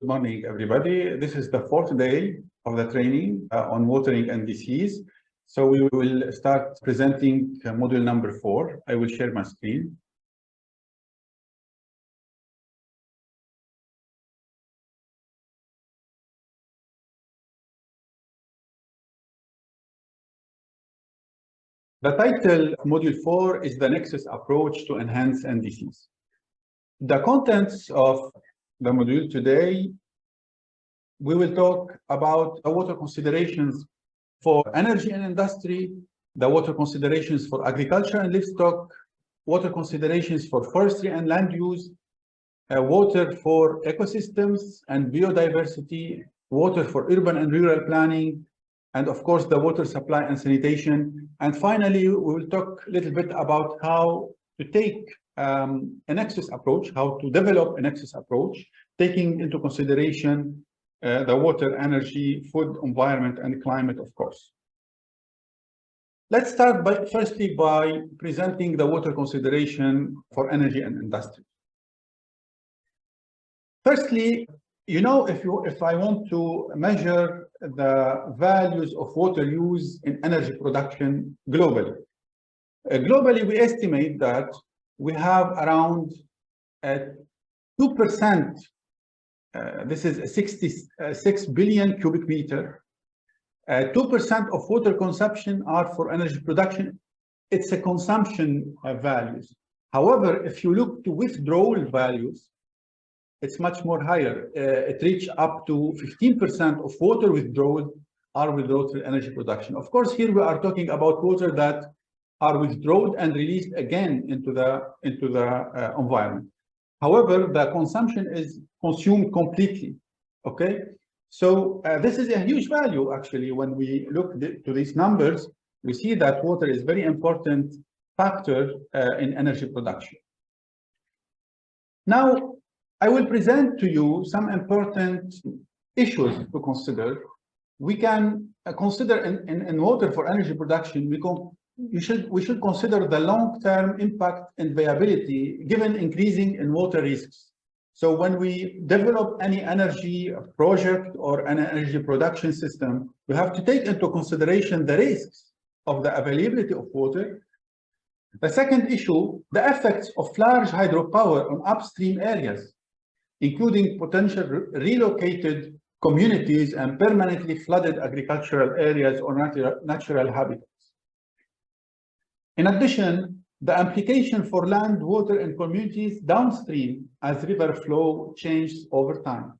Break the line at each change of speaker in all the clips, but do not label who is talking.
Good morning, everybody. This is the fourth day of the training on watering NDCs. So we will start presenting module number 4. I will share my screen. The title of module 4 is the Nexus approach to enhance NDCs. The contents of the module today, we will talk about the water considerations for energy and industry, the water considerations for agriculture and livestock, water considerations for forestry and land use, water for ecosystems and biodiversity, water for urban and rural planning, and of course the water supply and sanitation. And finally, we will talk a little bit about how to take a Nexus approach, how to develop a Nexus approach, taking into consideration the water, energy, food, environment, and climate, of course. Let's start firstly by presenting the water consideration for energy and industry. Firstly, you know, if I want to measure the values of water use in energy production globally, we estimate that we have around 2%. This is 66 billion cubic meter. 2% of water consumption are for energy production. It's a consumption values. However, if you look to withdrawal values, it's much more higher. It reaches up to 15% of water withdrawal are withdrawn to energy production. Of course, here we are talking about water that are withdrawn and released again into the environment. However, the consumption is consumed completely. Okay, so this is a huge value. Actually, when we look to these numbers, we see that water is a very important factor in energy production. Now, I will present to you some important issues to consider. We can consider in water for energy production, we should consider the long-term impact and viability given increasing in water risks. So when we develop any energy project or an energy production system, we have to take into consideration the risks of the availability of water. The second issue, the effects of large hydropower on upstream areas, including potential relocated communities and permanently flooded agricultural areas or natural habitats. In addition, the implication for land, water, and communities downstream as river flow changes over time.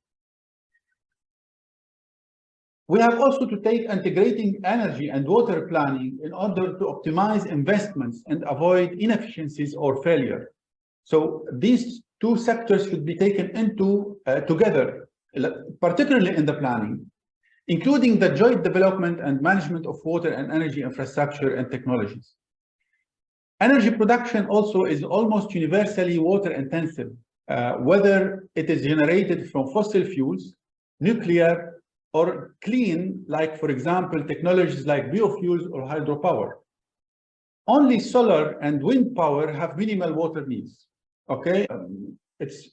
We have also to take integrating energy and water planning in order to optimize investments and avoid inefficiencies or failure. So these two sectors should be taken into together, particularly in the planning, including the joint development and management of water and energy infrastructure and technologies. Energy production also is almost universally water intensive, whether it is generated from fossil fuels, nuclear, or clean, like, for example, technologies like biofuels or hydropower. Only solar and wind power have minimal water needs. Okay, this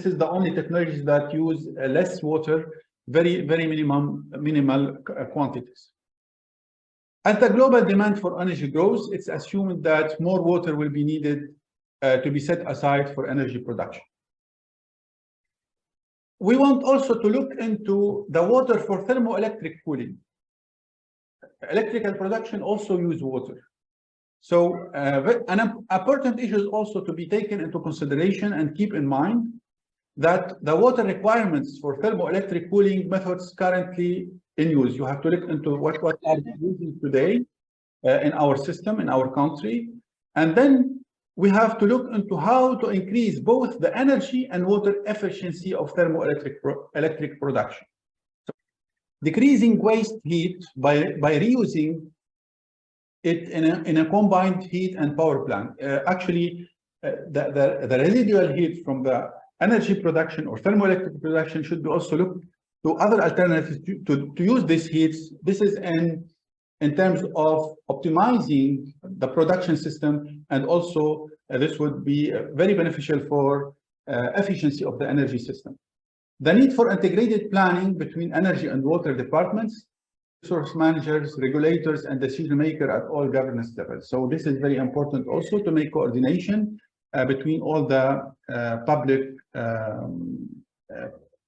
is the only technologies that use less water, very minimal quantities. As the global demand for energy grows, it's assumed that more water will be needed to be set aside for energy production. We want also to look into the water for thermoelectric cooling. Electrical production also use water. So an important issue is also to be taken into consideration and keep in mind that the water requirements for thermoelectric cooling methods currently in use. You have to look into what are we using today in our system, in our country. And then we have to look into how to increase both the energy and water efficiency of thermoelectric production. So decreasing waste heat by reusing it in a combined heat and power plant. Actually, the residual heat from the energy production or thermoelectric production should be also looked to other alternatives to use these heats. This is in terms of optimizing the production system, and also this would be very beneficial for efficiency of the energy system. The need for integrated planning between energy and water departments, resource managers, regulators, and decision makers at all governance levels. So this is very important also to make coordination between all the public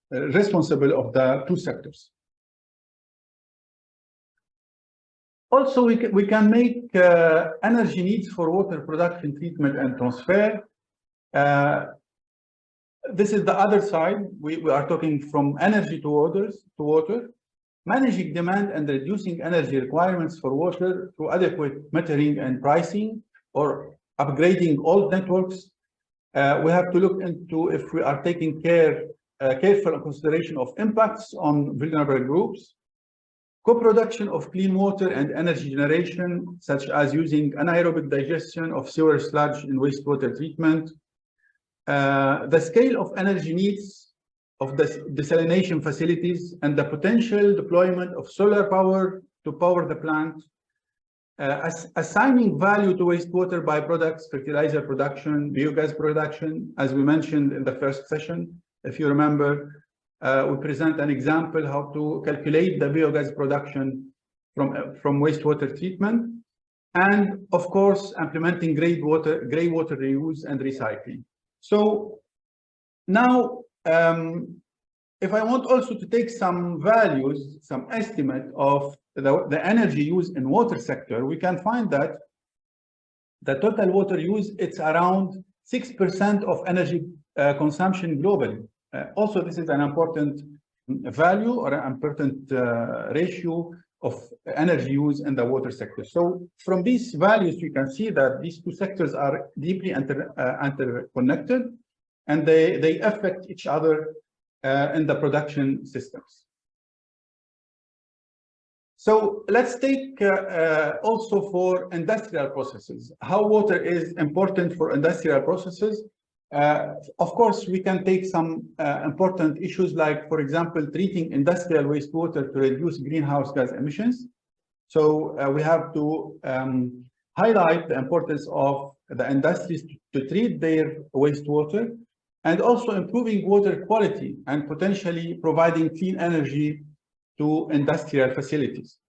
responsible of the two sectors. Also, we can make energy needs for water production, treatment, and transfer. This is the other side. We are talking from energy to water, managing demand and reducing energy requirements for water through adequate metering and pricing, or upgrading old networks. We have to look into if we are taking careful consideration of impacts on vulnerable groups, co-production of clean water and energy generation, such as using anaerobic digestion of sewer sludge in wastewater treatment, the scale of energy needs of the desalination facilities and the potential deployment of solar power to power the plant, assigning value to wastewater byproducts, fertilizer production, biogas production, as we mentioned in the first session. If you remember, we present an example how to calculate the biogas production from wastewater treatment, and of course, implementing gray water reuse and recycling. So now, if I want also to take some values, some estimate of the energy use in water sector, we can find that the total water use, it's around 6% of energy consumption globally. Also, this is an important value or an important ratio of energy use in the water sector. So from these values, you can see that these two sectors are deeply interconnected, and they affect each other in the production systems. So let's take also for industrial processes, how water is important for industrial processes. Of course, we can take some important issues like, for example, treating industrial wastewater to reduce greenhouse gas emissions. So we have to highlight the importance of the industries to treat their wastewater, and also improving water quality and potentially providing clean energy to industrial facilities.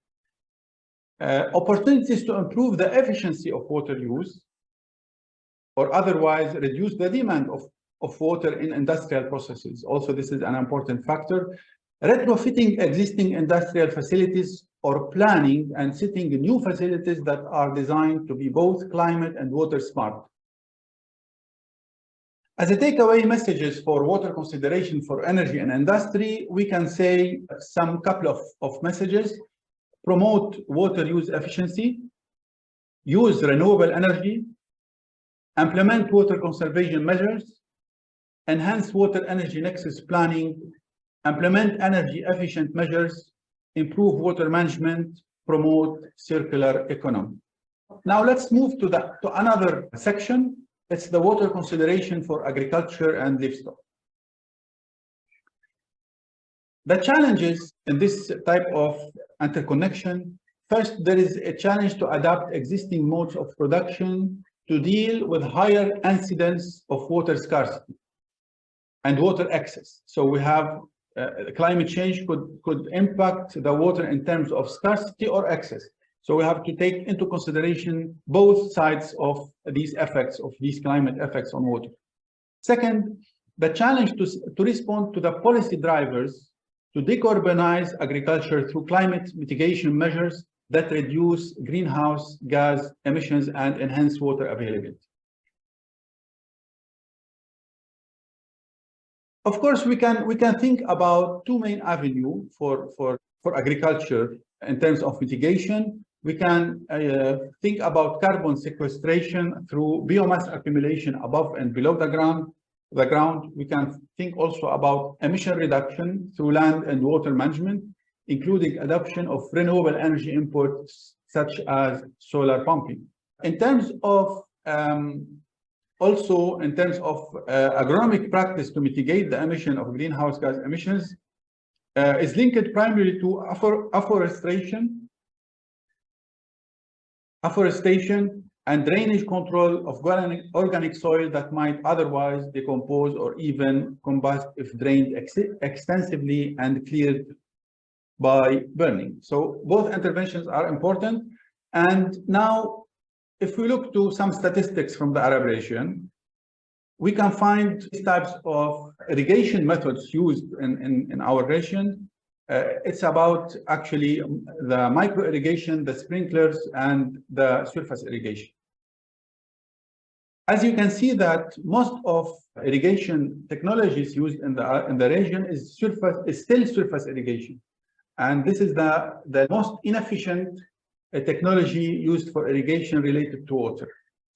Opportunities to improve the efficiency of water use, or otherwise reduce the demand of water in industrial processes. Also, this is an important factor. Retrofitting existing industrial facilities, or planning and setting new facilities that are designed to be both climate and water smart. As a takeaway messages for water consideration for energy and industry, we can say some couple of messages. Promote water use efficiency, use renewable energy, implement water conservation measures, enhance water energy nexus planning, implement energy efficient measures, improve water management, promote circular economy. Now let's move to another section. It's the water consideration for agriculture and livestock. The challenges in this type of interconnection: first, there is a challenge to adapt existing modes of production to deal with higher incidence of water scarcity and water excess. So we have climate change could impact the water in terms of scarcity or excess. So we have to take into consideration both sides of these effects, of these climate effects on water. Second, the challenge to respond to the policy drivers to decarbonize agriculture through climate mitigation measures that reduce greenhouse gas emissions and enhance water availability. Of course, we can think about two main avenues for agriculture in terms of mitigation. We can think about carbon sequestration through biomass accumulation above and below the ground. We can think also about emission reduction through land and water management, including adoption of renewable energy inputs such as solar pumping. In terms of also in terms of agronomic practice to mitigate the emission of greenhouse gas emissions is linked primarily to afforestation, and drainage control of organic soil that might otherwise decompose or even combust if drained extensively and cleared by burning. So both interventions are important. And now, if we look to some statistics from the Arab region, we can find these types of irrigation methods used in our region. It's about actually the micro irrigation, the sprinklers, and the surface irrigation. As you can see that most of irrigation technologies used in the region is still surface irrigation. And this is the most inefficient technology used for irrigation related to water.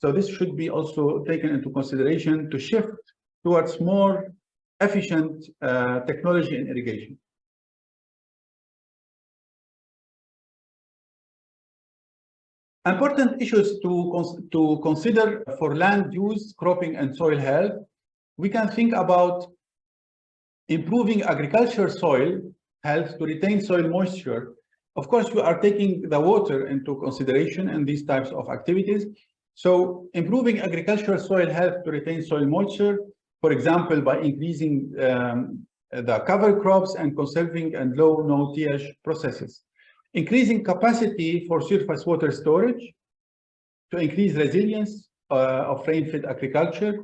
So this should be also taken into consideration to shift towards more efficient technology in irrigation. Important issues to consider for land use, cropping, and soil health. We can think about improving agricultural soil health to retain soil moisture. Of course, we are taking the water into consideration in these types of activities. So improving agricultural soil health to retain soil moisture, for example, by increasing the cover crops and conserving and low no-TH processes. Increasing capacity for surface water storage to increase resilience of rain-fed agriculture.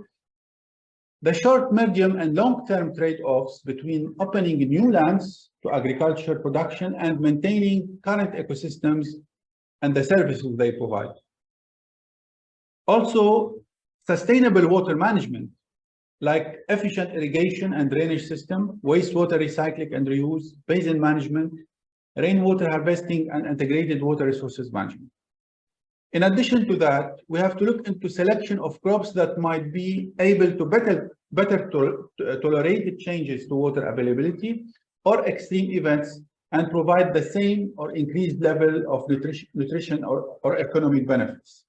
The short, medium, and long-term trade-offs between opening new lands to agriculture production and maintaining current ecosystems and the services they provide. Also, sustainable water management, like efficient irrigation and drainage system, wastewater recycling and reuse, basin management, rainwater harvesting, and integrated water resources management. In addition to that, we have to look into selection of crops that might be able to better tolerate changes to water availability or extreme events and provide the same or increased level of nutrition or economic benefits.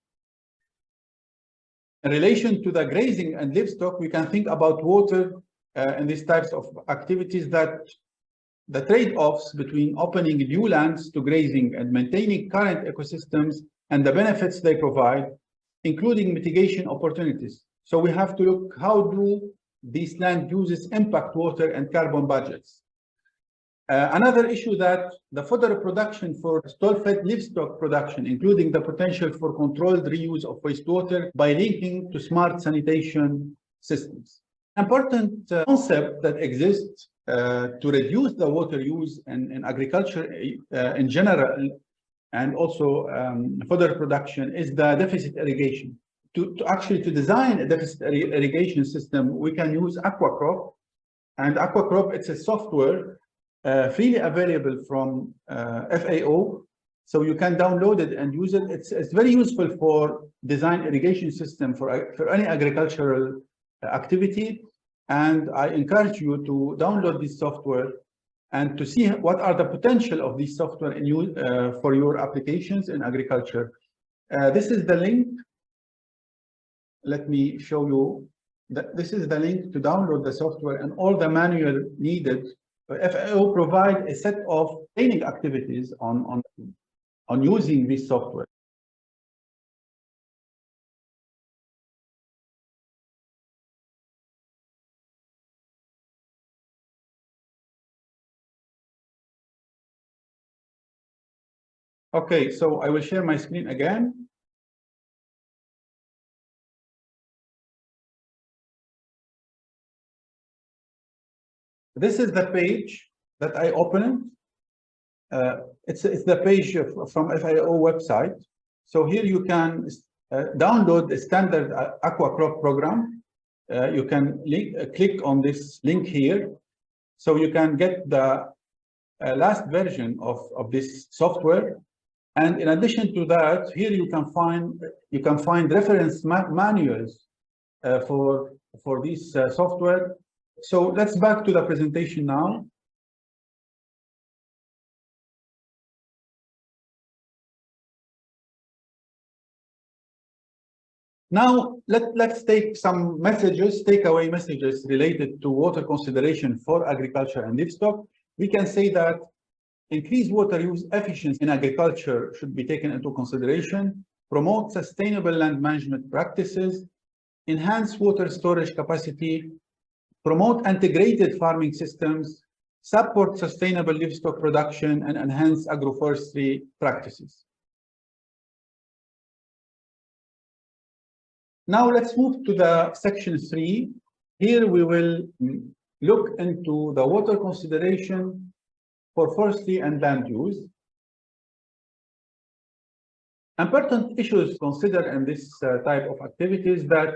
In relation to the grazing and livestock, we can think about water in these types of activities that the trade-offs between opening new lands to grazing and maintaining current ecosystems and the benefits they provide, including mitigation opportunities. So we have to look how do these land uses impact water and carbon budgets. Another issue that the fodder production for stall-fed livestock production, including the potential for controlled reuse of wastewater by linking to smart sanitation systems. Important concept that exists to reduce the water use in agriculture in general and also fodder production is the deficit irrigation. To design a deficit irrigation system, we can use AquaCrop. And AquaCrop, it's a software freely available from FAO. So you can download it and use it. It's very useful for design irrigation system for any agricultural activity. And I encourage you to download this software and to see what are the potential of this software in for your applications in agriculture. This is the link. Let me show you that this is the link to download the software and all the manual needed. FAO provide a set of training activities on using this software. Okay, so I will share my screen again. This is the page that I opened. It's the page from FAO website. So here you can download the standard AquaCrop program. You can click on this link here. So you can get the last version of this software. And in addition to that, here you can find reference manuals for this software. So let's back to the presentation now. Now let's take some takeaway messages related to water consideration for agriculture and livestock. We can say that increased water use efficiency in agriculture should be taken into consideration. promote sustainable land management practices, enhance water storage capacity, promote integrated farming systems, support sustainable livestock production, and enhance agroforestry practices. Now let's move to the section 3. Here we will look into the water consideration for forestry and land use. Important issues to consider in this type of activities that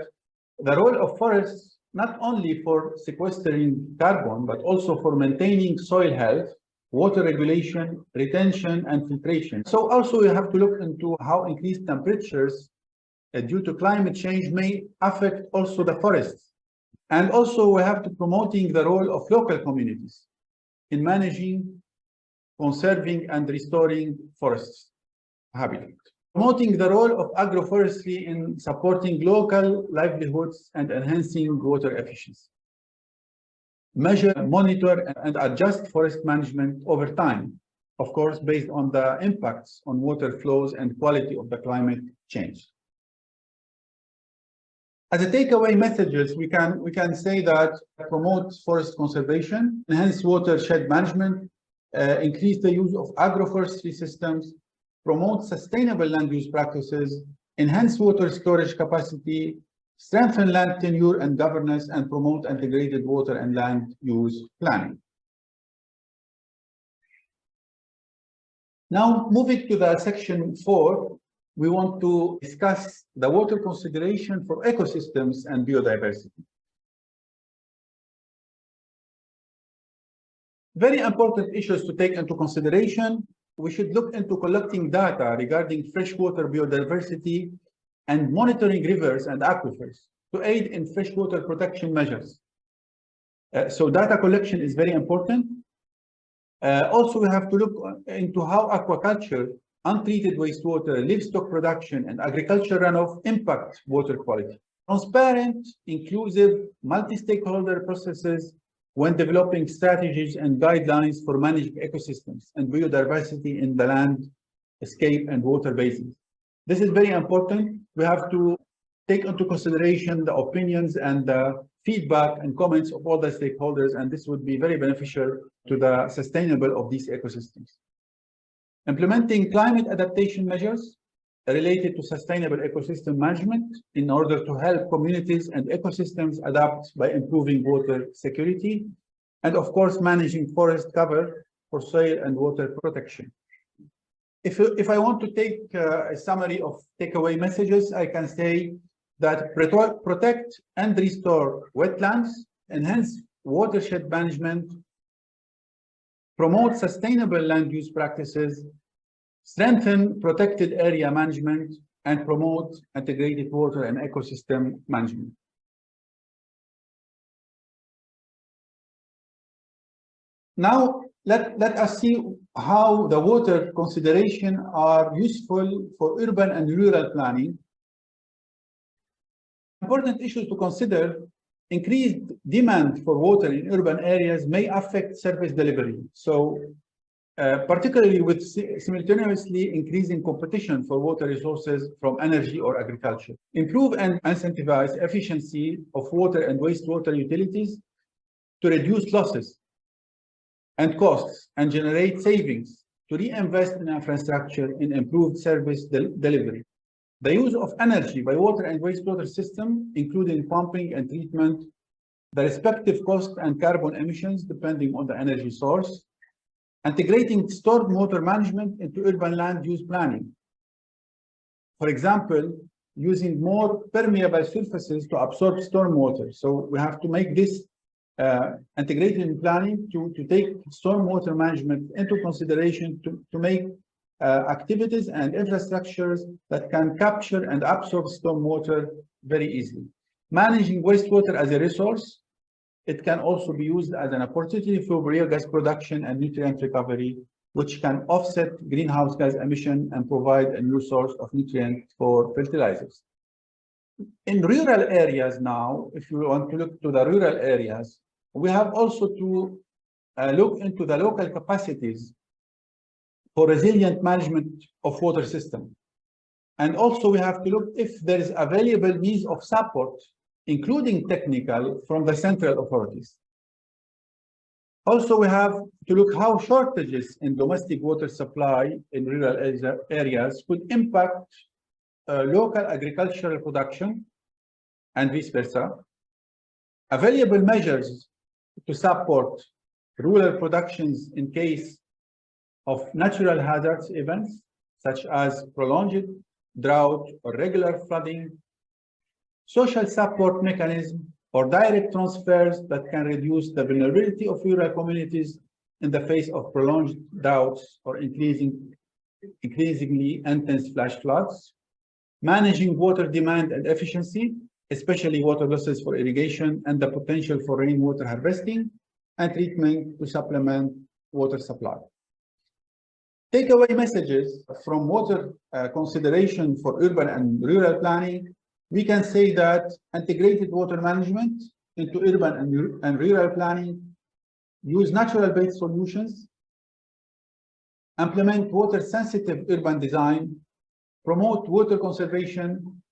the role of forests not only for sequestering carbon, but also for maintaining soil health, water regulation, retention, and filtration. So also we have to look into how increased temperatures due to climate change may affect also the forests. And also we have to promoting the role of local communities in managing, conserving, and restoring forests habitat. Promoting the role of agroforestry in supporting local livelihoods and enhancing water efficiency. Measure, monitor, and adjust forest management over time, of course, based on the impacts on water flows and quality of the climate change. As a takeaway messages, we can say that promote forest conservation, enhance watershed management, increase the use of agroforestry systems, promote sustainable land use practices, enhance water storage capacity, strengthen land tenure and governance, and promote integrated water and land use planning. Now, moving to the section 4, we want to discuss the water consideration for ecosystems and biodiversity. Very important issues to take into consideration. We should look into collecting data regarding freshwater biodiversity and monitoring rivers and aquifers to aid in freshwater protection measures. So data collection is very important. Also, we have to look into how aquaculture, untreated wastewater, livestock production, and agriculture runoff impact water quality. Transparent, inclusive, multi-stakeholder processes when developing strategies and guidelines for managing ecosystems and biodiversity in the landscape and water basins. This is very important. We have to take into consideration the opinions and the feedback and comments of all the stakeholders, and this would be very beneficial to the sustainable of these ecosystems. Implementing climate adaptation measures related to sustainable ecosystem management in order to help communities and ecosystems adapt by improving water security, and of course, managing forest cover for soil and water protection. If I want to take a summary of takeaway messages, I can say that protect and restore wetlands, enhance watershed management, promote sustainable land use practices, strengthen protected area management, and promote integrated water and ecosystem management. Now, let us see how the water considerations are useful for urban and rural planning. Important issues to consider: increased demand for water in urban areas may affect service delivery. So, particularly with simultaneously increasing competition for water resources from energy or agriculture. Improve and incentivize efficiency of water and wastewater utilities to reduce losses and costs and generate savings to reinvest in infrastructure in improved service delivery. The use of energy by water and wastewater system, including pumping and treatment, the respective cost and carbon emissions depending on the energy source. Integrating stormwater management into urban land use planning. For example, using more permeable surfaces to absorb stormwater. So we have to make this integrated in planning to take stormwater management into consideration to make activities and infrastructures that can capture and absorb stormwater very easily. Managing wastewater as a resource. It can also be used as an opportunity for biogas production and nutrient recovery, which can offset greenhouse gas emission and provide a new source of nutrient for fertilizers. In rural areas now, if you want to look to the rural areas, we have also to look into the local capacities for resilient management of water system. And also we have to look if there is available means of support, including technical, from the central authorities. Also, we have to look how shortages in domestic water supply in rural areas could impact local agricultural production and vice versa. Available measures to support rural productions in case of natural hazards events, such as prolonged drought or regular flooding, social support mechanism, or direct transfers that can reduce the vulnerability of rural communities in the face of prolonged droughts or increasingly intense flash floods, managing water demand and efficiency, especially water losses for irrigation and the potential for rainwater harvesting, and treatment to supplement water supply. Takeaway messages from water consideration for urban and rural planning. We can say that integrated water management into urban and rural planning, use natural-based solutions, implement water-sensitive urban design, promote water conservation,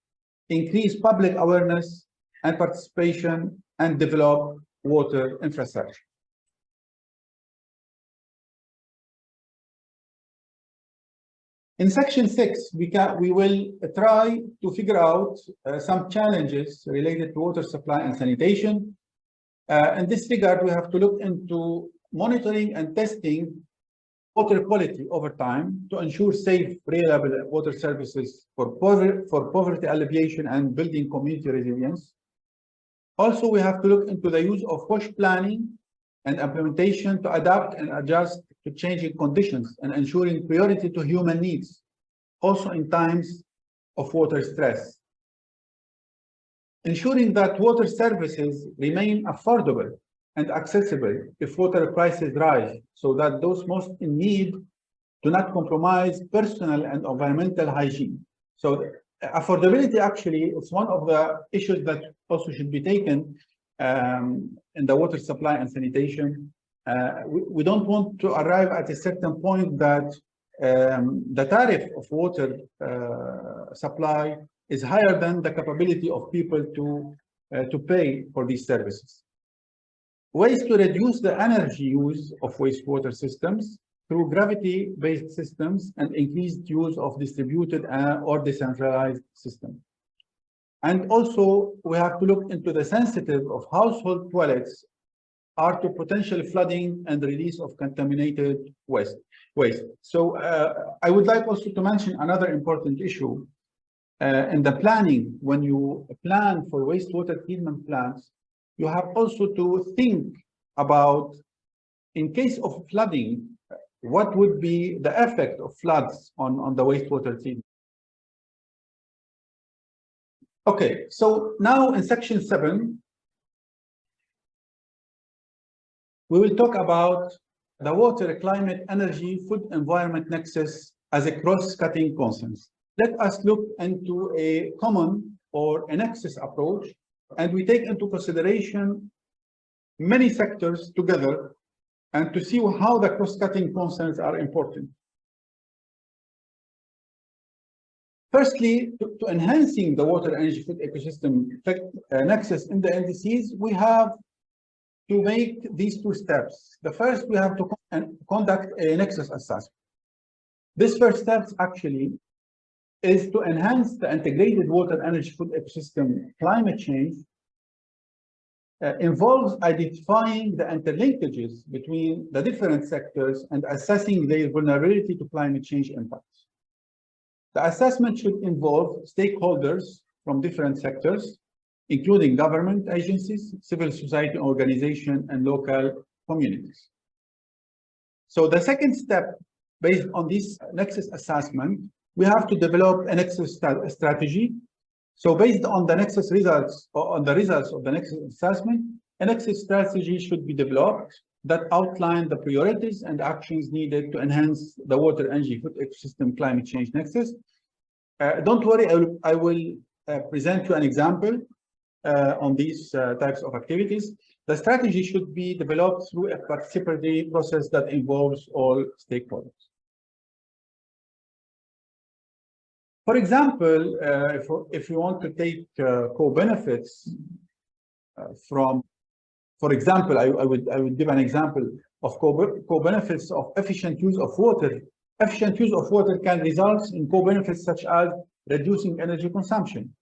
increase public awareness and participation, and develop water infrastructure. In section 6, we will try to figure out some challenges related to water supply and sanitation. In this regard, we have to look into monitoring and testing water quality over time to ensure safe, reliable water services for poverty alleviation and building community resilience. Also, we have to look into the use of WASH planning and implementation to adapt and adjust to changing conditions and ensuring priority to human needs, also in times of water stress. Ensuring that water services remain affordable and accessible if water prices rise, so that those most in need do not compromise personal and environmental hygiene. So affordability actually is one of the issues that also should be taken in the water supply and sanitation. We don't want to arrive at a certain point that the tariff of water supply is higher than the capability of people to pay for these services. Ways to reduce the energy use of wastewater systems through gravity-based systems and increased use of distributed or decentralized systems. And also, we have to look into the sensitive of household toilets are to potential flooding and release of contaminated waste. So I would like also to mention another important issue. In the planning, when you plan for wastewater treatment plants, you have also to think about, in case of flooding, what would be the effect of floods on the wastewater treatment. Okay, so now in section 7, we will talk about the water, climate, energy, food, environment nexus as a cross-cutting consensus. Let us look into a common or a nexus approach, and we take into consideration many sectors together and to see how the cross-cutting concerns are important. Firstly, to enhancing the water, energy, food ecosystem nexus in the NDCs, we have to make these two steps. The first, we have to conduct a nexus assessment. This first step actually is to enhance the integrated water, energy, food ecosystem climate change. Involves identifying the interlinkages between the different sectors and assessing their vulnerability to climate change impacts. The assessment should involve stakeholders from different sectors, including government agencies, civil society organizations, and local communities. So the second step, based on this nexus assessment, we have to develop a nexus strategy. So based on the nexus results, or on the results of the nexus assessment, a nexus strategy should be developed that outline the priorities and actions needed to enhance the water, energy, food ecosystem climate change nexus. Don't worry, I will present you an example on these types of activities. The strategy should be developed through a participatory process that involves all stakeholders. For example, if you want to take co-benefits from, for example, I would give an example of co-benefits of efficient use of water. Efficient use of water can result in co-benefits such as reducing energy consumption,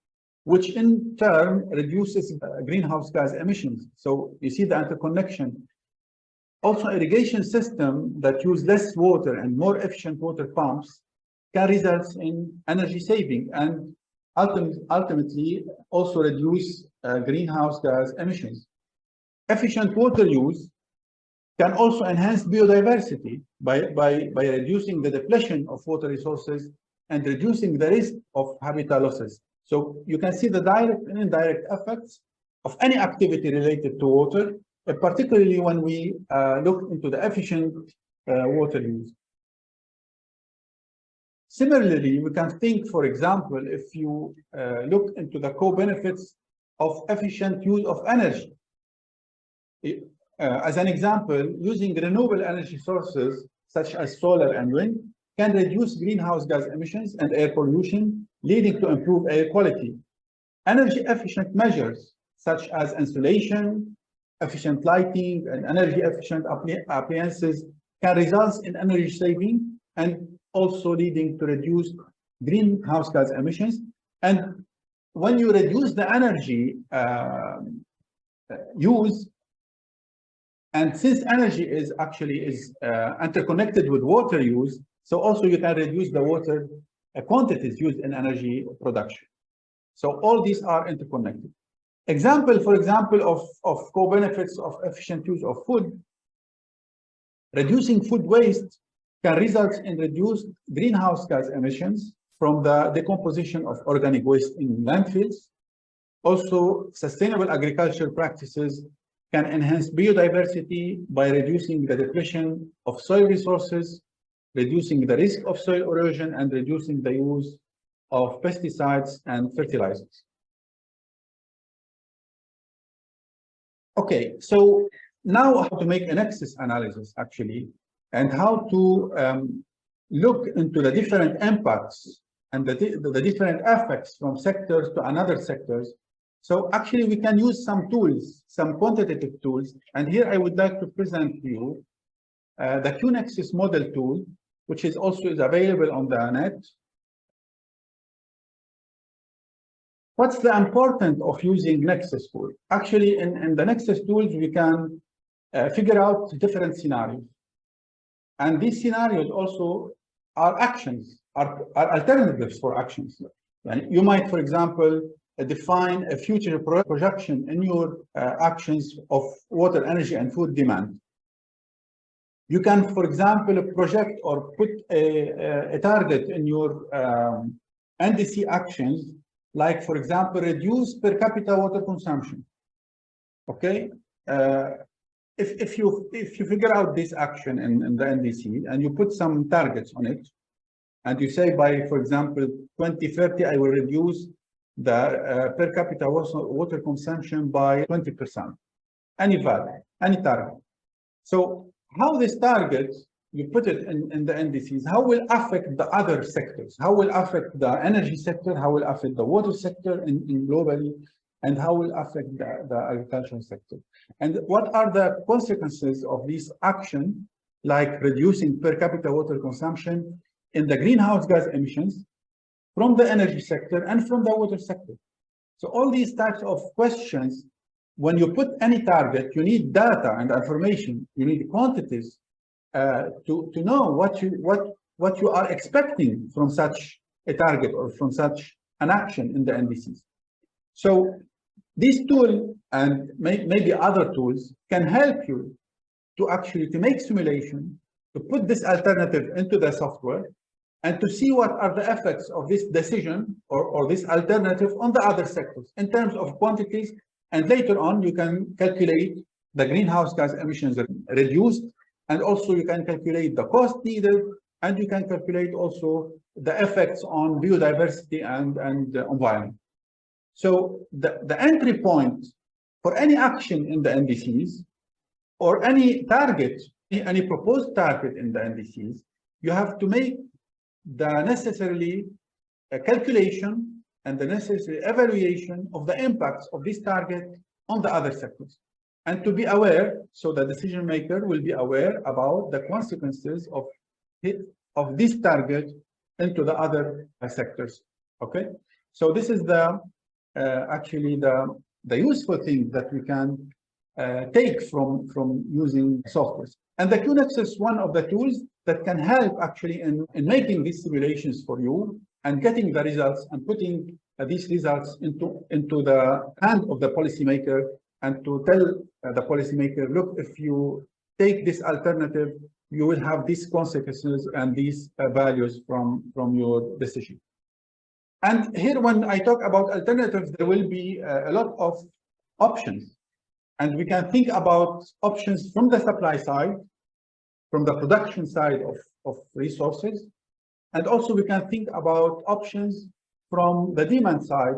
which in turn reduces greenhouse gas emissions. So you see the interconnection. Also, irrigation system that use less water and more efficient water pumps can result in energy saving and ultimately also reduce greenhouse gas emissions. Efficient water use can also enhance biodiversity by reducing the depletion of water resources and reducing the risk of habitat losses. So you can see the direct and indirect effects of any activity related to water, particularly when we look into the efficient water use. Similarly, we can think, for example, if you look into the co-benefits of efficient use of energy. As an example, using renewable energy sources such as solar and wind can reduce greenhouse gas emissions and air pollution, leading to improved air quality. Energy efficient measures such as insulation, efficient lighting, and energy efficient appliances can result in energy saving and also leading to reduced greenhouse gas emissions. And when you reduce the energy use, and since energy is actually interconnected with water use, so also you can reduce the water quantities used in energy production. So all these are interconnected. For example, of co-benefits of efficient use of food. Reducing food waste can result in reduced greenhouse gas emissions from the decomposition of organic waste in landfills. Also, sustainable agriculture practices can enhance biodiversity by reducing the depletion of soil resources, reducing the risk of soil erosion, and reducing the use of pesticides and fertilizers. Okay, so now how to make a nexus analysis actually, and how to look into the different impacts and the different effects from sectors to another sectors. So actually we can use some tools, some quantitative tools, and here I would like to present to you the QNexus model tool, which is also available on the net. What's the importance of using Nexus tool? Actually, in the Nexus tools, we can figure out different scenarios. And these scenarios also are actions, are alternatives for actions. And you might, for example, define a future projection in your actions of water, energy, and food demand. You can, for example, project or put a target in your NDC actions, like, for example, reduce per capita water consumption. Okay, if you figure out this action in the NDC and you put some targets on it, and you say by, for example, 2030, I will reduce the per capita water consumption by 20%. Any value, any target. So how this target, you put it in the NDCs, how will affect the other sectors? How will affect the energy sector? How will affect the water sector in globally? And how will affect the agricultural sector? And what are the consequences of this action, like reducing per capita water consumption in the greenhouse gas emissions from the energy sector and from the water sector? So all these types of questions, when you put any target, you need data and information, you need quantities to know what you are expecting from such a target or from such an action in the NDCs. So this tool and maybe other tools can help you to make simulation, to put this alternative into the software, and to see what are the effects of this decision or this alternative on the other sectors in terms of quantities. And later on, you can calculate the greenhouse gas emissions reduced, and also you can calculate the cost needed, and you can calculate also the effects on biodiversity and environment. So the entry point for any action in the NDCs or any target, any proposed target in the NDCs, you have to make the necessarily calculation and the necessary evaluation of the impacts of this target on the other sectors. And to be aware, so the decision maker will be aware about the consequences of this target into the other sectors. Okay, so this is the actually the useful thing that we can take from using software. And the QNexus is one of the tools that can help actually in making these simulations for you and getting the results and putting these results into the hand of the policymaker, and to tell the policymaker, look, if you take this alternative, you will have these consequences and these values from your decision. And here, when I talk about alternatives, there will be a lot of options. And we can think about options from the supply side, from the production side of resources. And also we can think about options from the demand side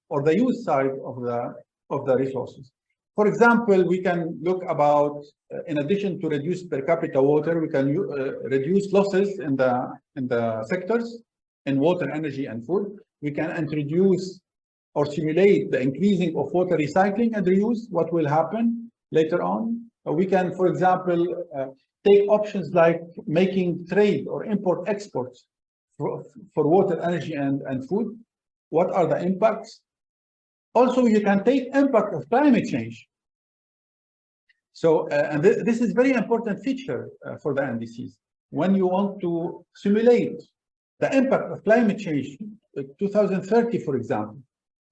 or the use side of the resources. For example, we can look about, in addition to reduce per capita water, we can reduce losses in the sectors in water, energy, and food. We can introduce or simulate the increasing of water recycling and reuse, what will happen later on. We can, for example, take options like making trade or import-exports for water, energy, and food. What are the impacts? Also, you can take impact of climate change. So, and this is very important feature for the NDCs. When you want to simulate the impact of climate change, 2030, for example,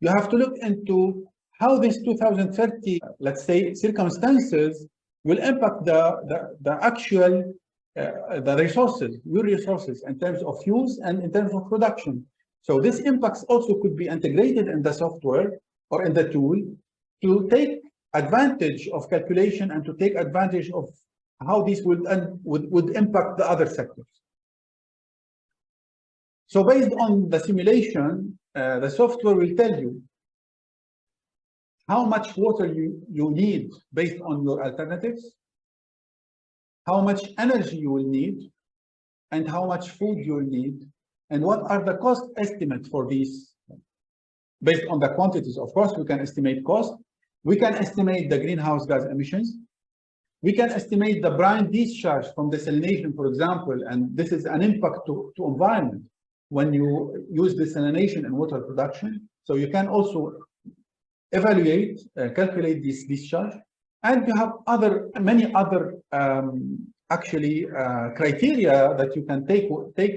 you have to look into how this 2030, let's say, circumstances will impact the actual the resources, your resources, in terms of use and in terms of production. So this impacts also could be integrated in the software or in the tool to take advantage of calculation and to take advantage of how this would impact the other sectors. So based on the simulation, the software will tell you how much water you need based on your alternatives, how much energy you will need, and how much food you will need, and what are the cost estimates for these. Based on the quantities, of course, we can estimate cost. We can estimate the greenhouse gas emissions. We can estimate the brine discharge from desalination, for example, and this is an impact to environment when you use desalination in water production. So you can also evaluate, calculate this discharge, and you have many other actually criteria that you can take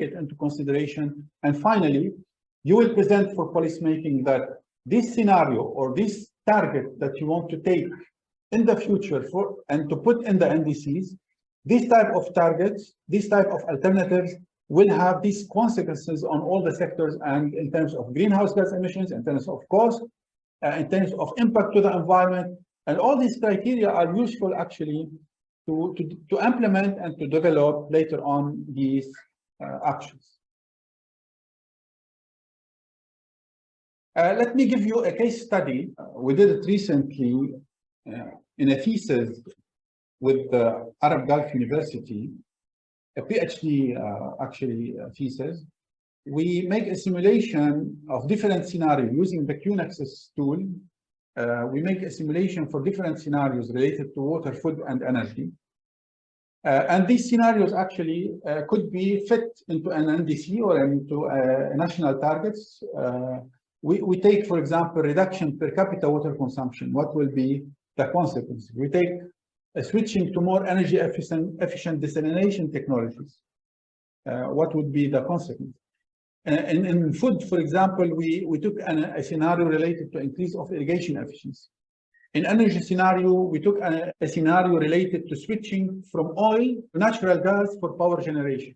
it into consideration. And finally, you will present for policymaking that this scenario or this target that you want to take in the future and to put in the NDCs, this type of targets, this type of alternatives will have these consequences on all the sectors, and in terms of greenhouse gas emissions, in terms of cost, in terms of impact to the environment. And all these criteria are useful actually to implement and to develop later on these actions. Let me give you a case study. We did it recently in a thesis with the Arab Gulf University, a PhD actually thesis. We make a simulation of different scenarios using the QNexus tool. We make a simulation for different scenarios related to water, food, and energy. And these scenarios actually could be fit into an NDC or into national targets. We take, for example, reduction per capita water consumption. What will be the consequence? We take switching to more energy efficient desalination technologies. What would be the consequence? In food, for example, we took a scenario related to increase of irrigation efficiency. In energy scenario, we took a scenario related to switching from oil to natural gas for power generation.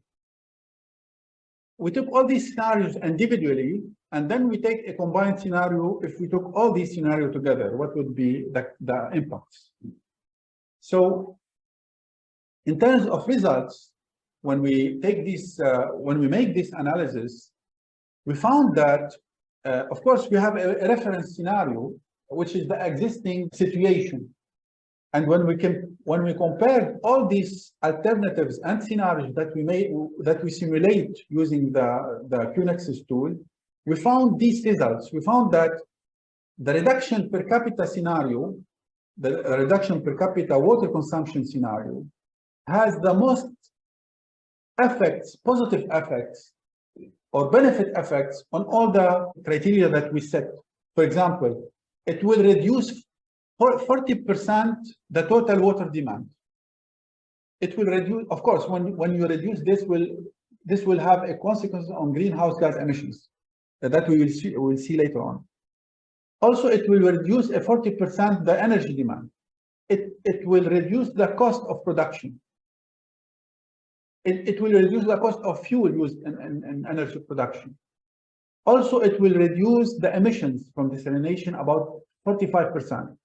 We took all these scenarios individually, and then we take a combined scenario. If we took all these scenarios together, what would be the impacts? So in terms of results, when we take this, when we make this analysis, we found that, of course, we have a reference scenario, which is the existing situation. And when we compared all these alternatives and scenarios that we simulate using the QNexus tool, we found these results. We found that the reduction per capita scenario, the reduction per capita water consumption scenario, has the most effects, positive effects, or benefit effects on all the criteria that we set. For example, it will reduce 40% the total water demand. It will reduce, of course, when you reduce this will have a consequence on greenhouse gas emissions that we will see later on. Also, it will reduce 40% the energy demand. It will reduce the cost of production. It will reduce the cost of fuel used in energy production. Also, it will reduce the emissions from desalination about 45%.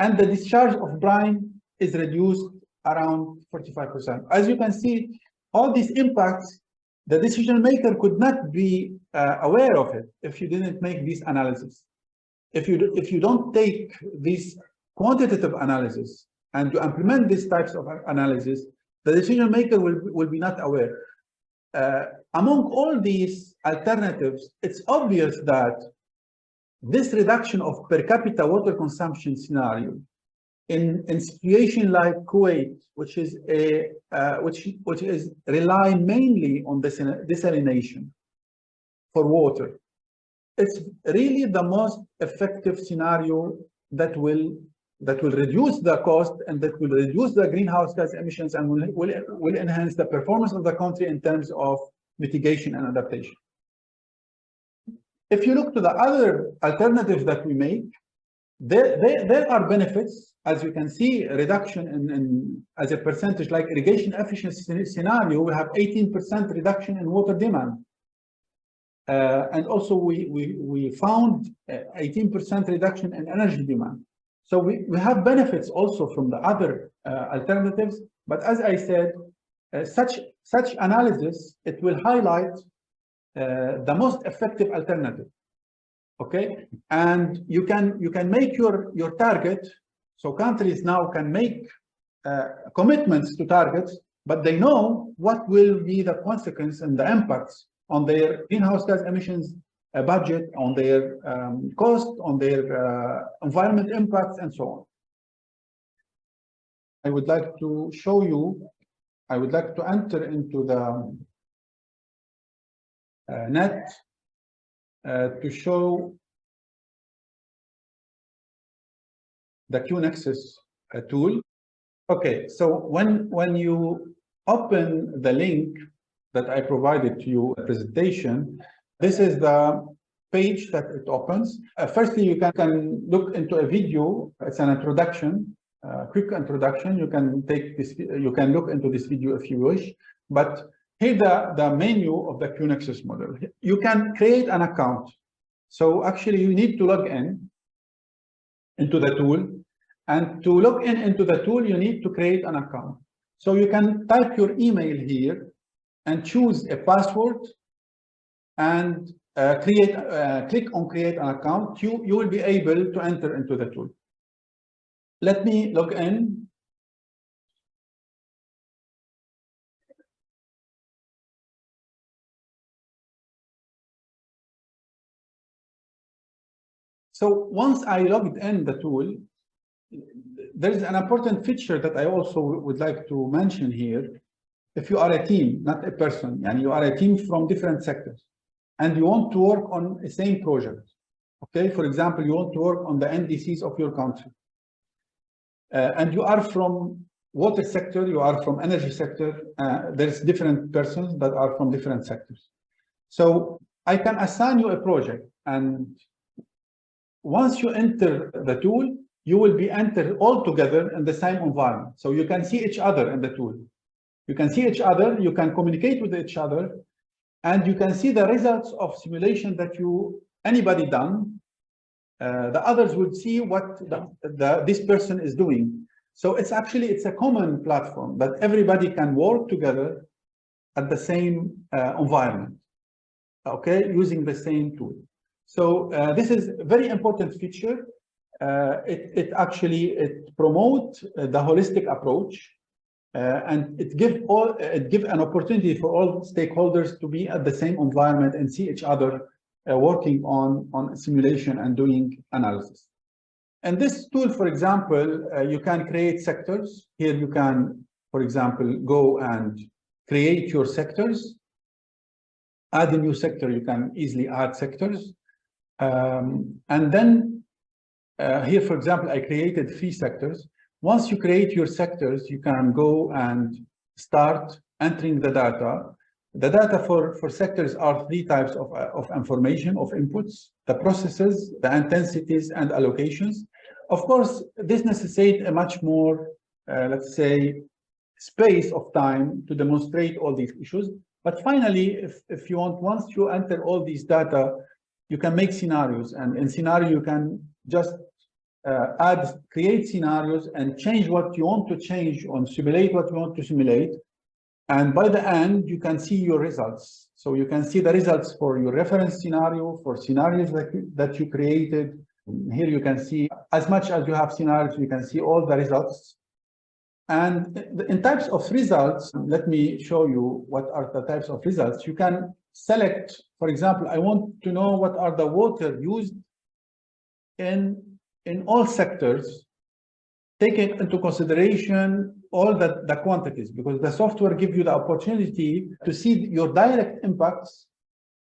And the discharge of brine is reduced around 45%. As you can see, all these impacts, the decision maker could not be aware of it if you didn't make this analysis. If you don't take this quantitative analysis and to implement these types of analysis, the decision maker will be not aware. Among all these alternatives, it's obvious that this reduction of per capita water consumption scenario in situation like Kuwait, which is rely mainly on desalination for water, it's really the most effective scenario that will reduce the cost and that will reduce the greenhouse gas emissions and will enhance the performance of the country in terms of mitigation and adaptation. If you look to the other alternatives that we make, there are benefits. As you can see, a reduction in as a percentage, like irrigation efficiency scenario, we have 18% reduction in water demand. And also we found 18% reduction in energy demand. So we have benefits also from the other alternatives. But as I said, such analysis, it will highlight the most effective alternative. Okay, and you can make your target. So countries now can make commitments to targets, but they know what will be the consequence and the impacts on their greenhouse gas emissions budget, on their cost, on their environment impacts, and so on. I would like to show you. I would like to enter into the net to show the QNexus tool. Okay, so when you open the link that I provided to you, a presentation, this is the page that it opens. Firstly, you can look into a video. It's an introduction, quick introduction. You can take this. You can look into this video if you wish. But here the menu of the QNexus model. You can create an account. So actually, you need to log in into the tool. And to log in into the tool, you need to create an account. So you can type your email here and choose a password and click on create an account. You will be able to enter into the tool. Let me log in. So once I logged in the tool, there is an important feature that I also would like to mention here. If you are a team, not a person, and you are a team from different sectors, and you want to work on the same project, okay? For example, you want to work on the NDCs of your country, and you are from water sector, you are from energy sector, there's different persons that are from different sectors. So I can assign you a project, and once you enter the tool, you will be entered all together in the same environment. So you can see each other in the tool. You can see each other, you can communicate with each other, and you can see the results of simulation that anybody done. The others would see what this person is doing. So it's a common platform that everybody can work together at the same environment, okay, using the same tool. So this is a very important feature. it actually promotes the holistic approach, and it give an opportunity for all stakeholders to be at the same environment and see each other working on simulation and doing analysis. And this tool, for example, you can create sectors. Here you can, for example, go and create your sectors. Add a new sector, you can easily add sectors. And then here, for example, I created 3 sectors. Once you create your sectors, you can go and start entering the data. The data for sectors are 3 types of information, of inputs: the processes, the intensities, and allocations. Of course, this necessitates a much more, let's say, space of time to demonstrate all these issues. But finally, if you want, once you enter all these data, you can make scenarios. And in scenario, you can just create scenarios and change what you want to change, or simulate what you want to simulate. And by the end, you can see your results. So you can see the results for your reference scenario, for scenarios that you created. Here you can see, as much as you have scenarios, you can see all the results. And in types of results, let me show you what are the types of results. You can select, for example, I want to know what are the water used in all sectors, taking into consideration all the quantities, because the software gives you the opportunity to see your direct impacts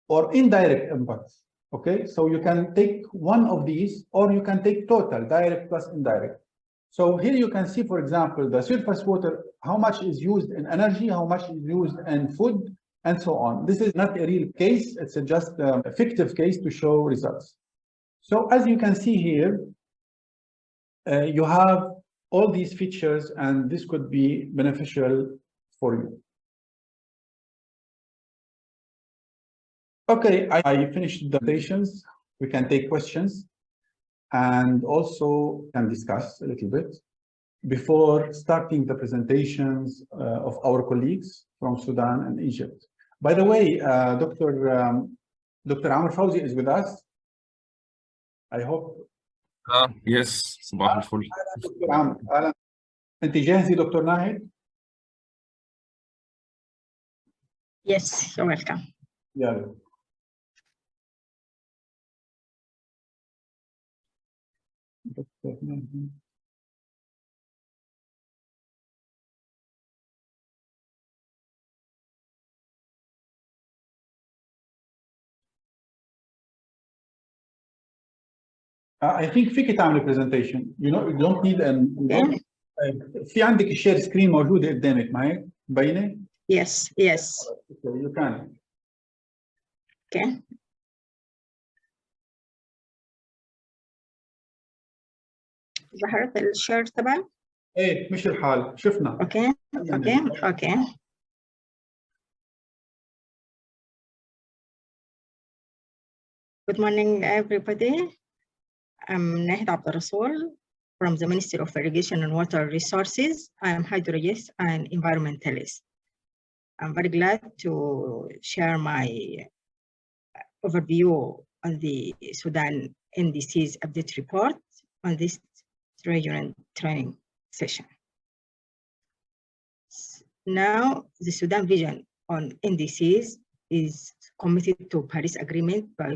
or indirect impacts. Okay, so you can take one of these, or you can take total, direct plus indirect. So here you can see, for example, the surface water, how much is used in energy, how much is used in food, and so on. This is not a real case, it's just a fictive case to show results. So as you can see here, you have all these features, and this could be beneficial for you. Okay, I finished the presentations. We can take questions and also can discuss a little bit before starting the presentations of our colleagues from Sudan and Egypt. By the way, Dr. Amr Fawzi is with us. I hope.
Yes, صباح الفل.
دكتور عمرو، أهلا. أنت جاهزة دكتور ناهد؟
Yes, you're welcome.
يلا. دكتور ناهد. I think فيك تعمل presentation. You know, you don't need an. في عندك الشير سكرين موجودة قدامك، ما هيك؟ مبينة؟
Yes, yes.
Okay, you can.
Okay. ظهرت الشير تبعي؟
ايه مش الحال، شفنا.
Okay, okay, okay. Good morning, everybody. I'm Nahid Abdul Rasool from the Ministry of Irrigation and Water Resources. I am hydrologist and environmentalist. I'm very glad to share my overview on the Sudan NDCs update report on this regional training session. Now, the Sudan vision on NDCs is committed to Paris Agreement by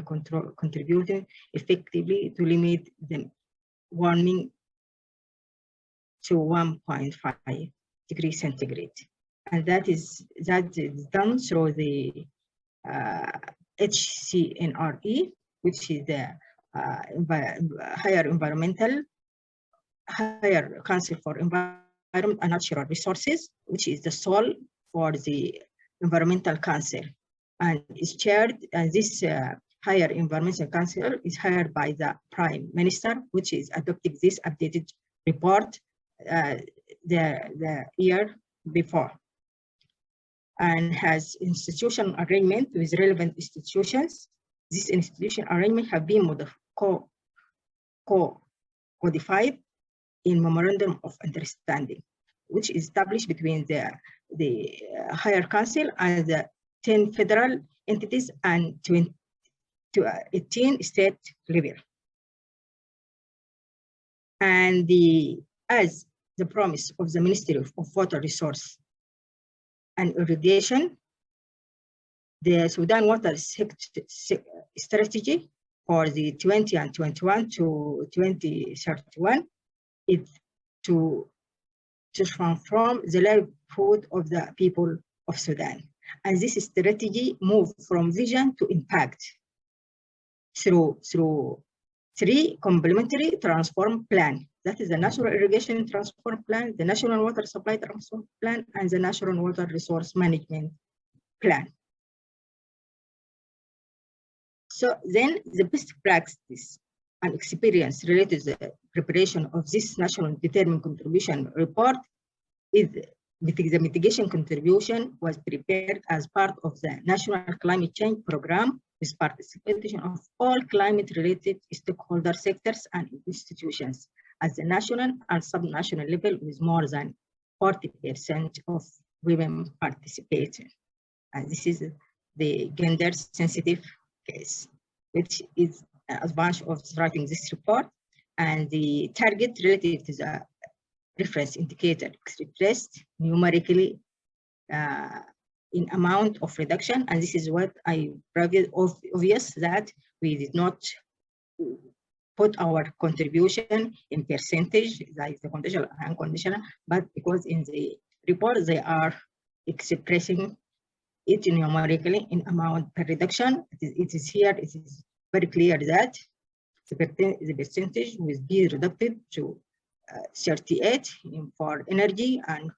contributing effectively to limit the warming to 1.5 degrees centigrade. And that is done through the HCNRE, which is the Higher Council for Environment and Natural Resources, which is the soul for the Environmental Council, and is chaired. And this Higher Environmental Council is hired by the Prime Minister, which is adopting this updated report the year before, and has institutional arrangement with relevant institutions. This institutional arrangement have been codified in Memorandum of Understanding, which is established between the Higher Council and the 10 federal entities and 18 state level. And as the promise of the Ministry of Water Resource and Irrigation, the Sudan Water Strategy for the 2021 to 2031 is to transform the livelihood of the people of Sudan. And this strategy moved from vision to impact through three complementary transform plan. That is the National Irrigation Transform Plan, the National Water Supply Transform Plan, and the National Water Resource Management Plan. So then the best practice and experience related to the preparation of this National Determined Contribution Report is the mitigation contribution was prepared as part of the National Climate Change Program with participation of all climate-related stakeholder sectors and institutions at the national and sub-national level, with more than 40% of women participating. And this is the gender-sensitive case, which is an advantage of writing this report. And the target relative to the reference indicator expressed numerically in amount of reduction. And this is what I previewed obvious that we did not put our contribution in percentage, like the conditional and unconditional, but because in the report they are expressing it numerically in amount per reduction. It is here, it is very clear that the percentage will be reduced to 38 for energy and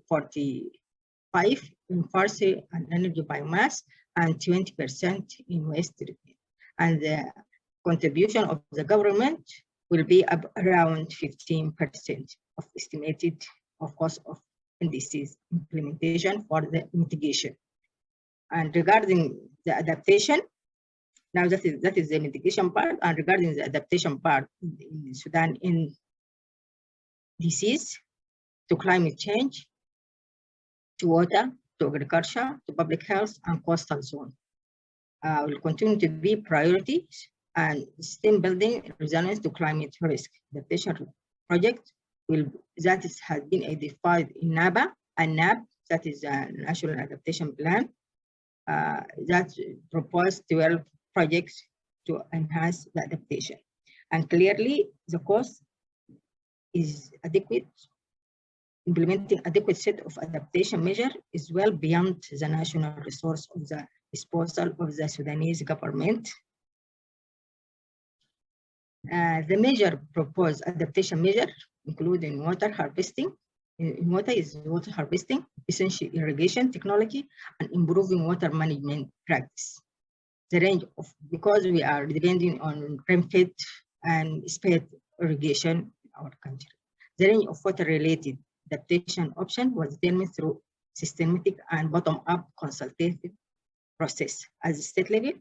45 in forestry and energy biomass, and 20% in waste treatment. And the contribution of the government will be around 15% of estimated of cost of NDCs implementation for the mitigation. And regarding the adaptation, now that is the mitigation part, and regarding the adaptation part in Sudan in disease, to climate change, to water, to agriculture, to public health, and coastal zone. Will continue to be priorities, and system building resilience to climate risk. The adaptation project has been identified in NABA and NAB, that is a National Adaptation Plan, that proposed 12 projects to enhance the adaptation. And clearly, the cost is adequate. Implementing adequate set of adaptation measures is well beyond the national resource of the disposal of the Sudanese government. The major proposed adaptation measure, including water harvesting. In water is water harvesting, essential irrigation technology, and improving water management practice. The range of, because we are depending on rain-fed and spade irrigation in our country. The range of water-related adaptation option was determined through systematic and bottom-up consultative process at the state level,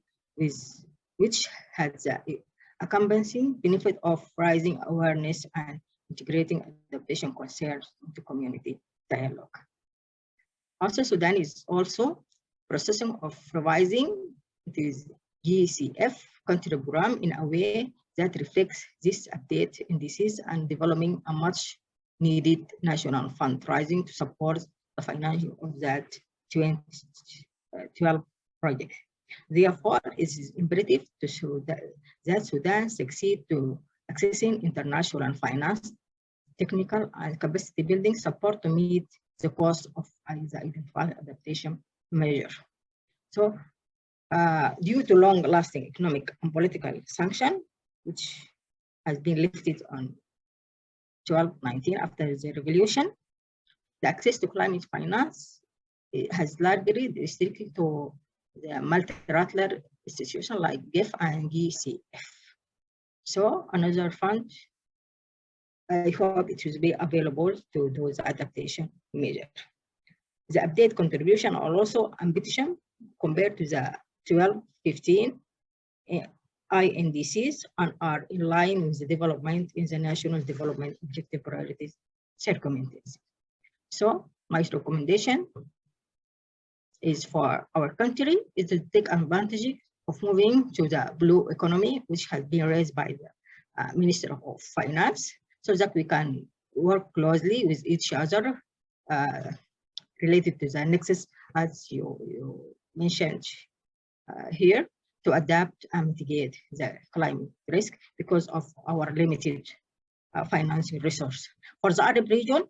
which had the accompanying benefit of raising awareness and integrating adaptation concerns into community dialogue. Also, Sudan is also processing of revising this GCF country program in a way that reflects this update indices and developing a much needed national fundraising to support the financing of that 2012 project. Therefore, it is imperative to show that Sudan succeed to accessing international finance, technical and capacity building support to meet the cost of the identified adaptation measure. So, due to long-lasting economic and political sanction, which has been lifted on 12/19 after the revolution, the access to climate finance has largely restricted to the multilateral institutions like GIF and GCF. So another fund, I hope it will be available to those adaptation measures. The update contribution are also ambitious compared to the 12-15 INDCs and are in line with the development in the National Development Objective Priorities circumstances. So my recommendation is for our country is to take advantage of moving to the blue economy, which has been raised by the Minister of Finance. so that we can work closely with each other related to the Nexus, as you mentioned here, to adapt and mitigate the climate risk because of our limited financial resource. For the Arab region,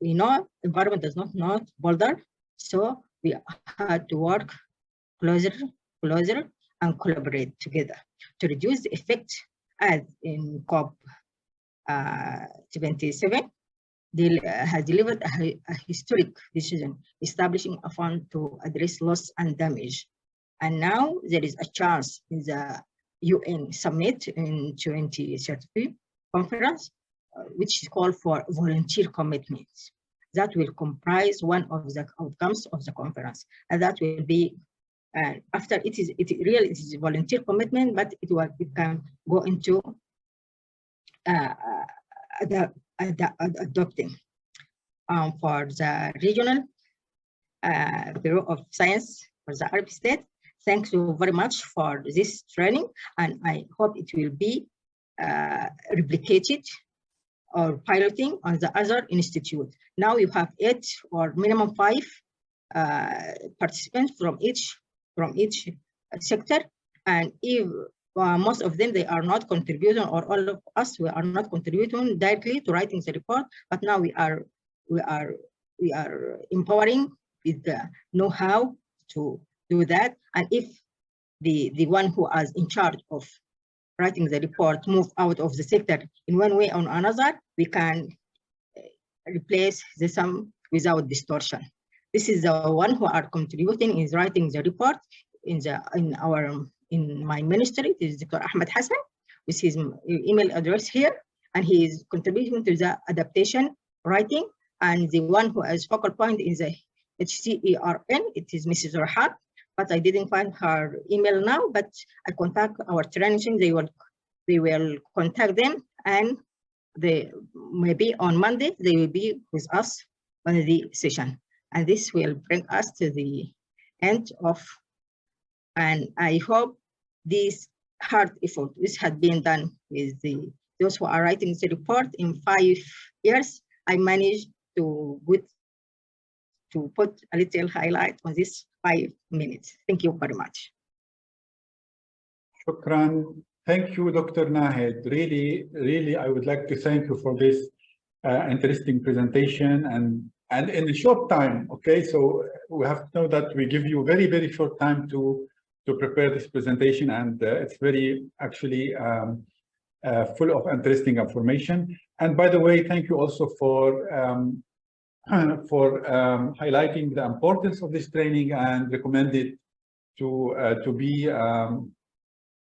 we know environment does not know border, so we had to work closer and collaborate together to reduce the effect, as in COP 27 has delivered a historic decision establishing a fund to address loss and damage. And now there is a chance in the UN summit in 2033 conference, which is called for volunteer commitments. That will comprise one of the outcomes of the conference, and that will be after it is a volunteer commitment, but it can go into adopting for the regional Bureau of Science for the Arab state. Thank you very much for this training, and I hope it will be replicated or piloting on the other institute. Now you have 8 or minimum 5 participants from each sector, and if most of them they are not contributing, or all of us we are not contributing directly to writing the report, but now we are empowering with the know-how to do that. And if the one who is in charge of writing the report move out of the sector in one way or another, we can replace the sum without distortion. This is the one who are contributing in writing the report in my ministry. It is Dr. Ahmed Hassan with his email address here, and he is contributing to the adaptation writing. And the one who is focal point is a HCERN. It is Mrs. Rahab, but I didn't find her email now. But I contact our training. They will contact them, and maybe on Monday they will be with us on the session. And this will bring us to the end of. And I hope this hard effort, which had been done with those who are writing the report in 5 years, I managed to put a little highlight on this 5 minutes. Thank you very much.
Shukran. Thank you, Dr. Nahed. Really, I would like to thank you for this interesting presentation and in a short time. Okay, so we have to know that we give you very, very short time to prepare this presentation, and it's very actually full of interesting information. And by the way, thank you also for highlighting the importance of this training and recommend it to be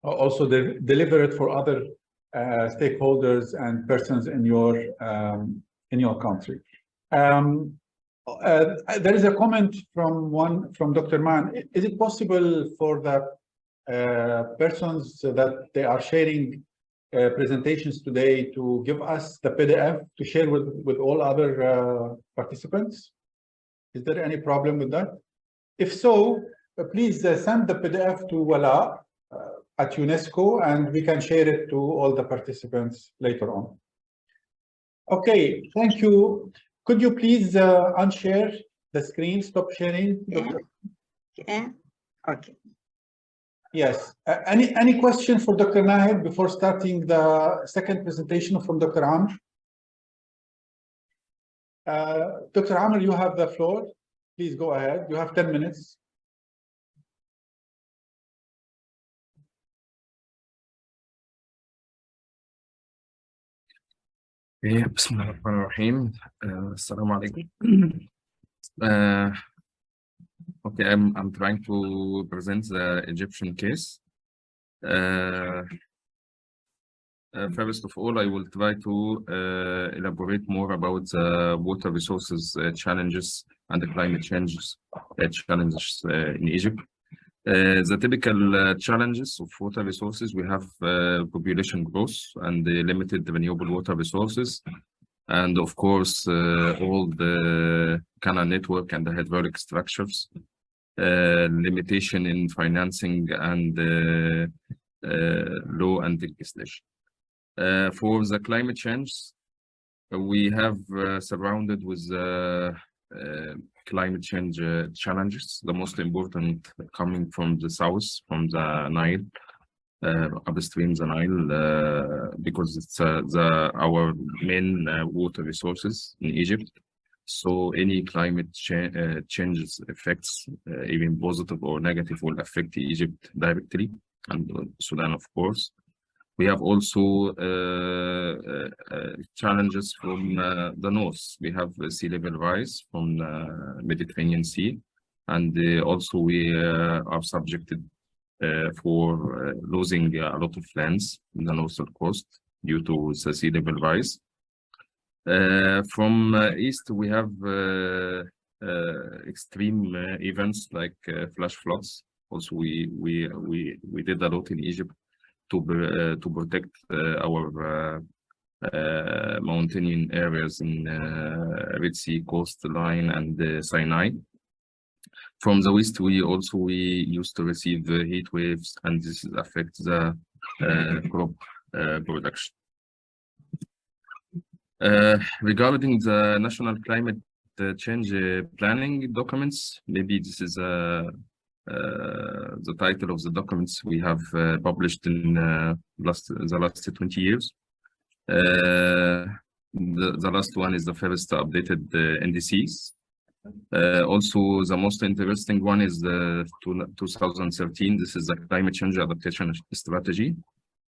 also delivered for other stakeholders and persons in your country. There is a comment from Dr. Mann. Is it possible for the persons that they are sharing presentations today to give us the PDF to share with all other participants? Is there any problem with that? If so, please send the PDF to Wala at UNESCO, and we can share it to all the participants later on. Okay, thank you. Could you please unshare the screen, stop sharing?
Yeah. Okay.
Yes. Any question for Dr. Nahed before starting the second presentation from Dr. Amr? Dr. Amr, you have the floor. Please go ahead. You have 10 minutes.
بسم الله الرحمن الرحيم. السلام عليكم. Okay, I'm trying to present the Egyptian case. First of all, I will try to elaborate more about the water resources challenges and the climate changes challenges in Egypt. The typical challenges of water resources, we have population growth and the limited renewable water resources, and of course all the canal network and the hydraulic structures, limitation in financing and law and legislation. For the climate change, we have surrounded with climate change challenges. The most important coming from the south, from the Nile, upstream the Nile, because it's our main water resources in Egypt. So any climate changes effects, even positive or negative, will affect Egypt directly, and Sudan, of course. We have also challenges from the north. We have sea level rise from the Mediterranean Sea, and also we are subjected for losing a lot of lands in the northern coast due to the sea level rise. From east, we have extreme events like flash floods. Also, we did a lot in Egypt to protect our mountain areas in Red Sea coastline and Sinai. From the west, we used to receive heat waves, and this affects the crop production. Regarding the national climate change planning documents, maybe this is the title of the documents we have published in the last 20 years. The last one is the first updated NDCs. Also, the most interesting one is the 2013. This is the climate change adaptation strategy.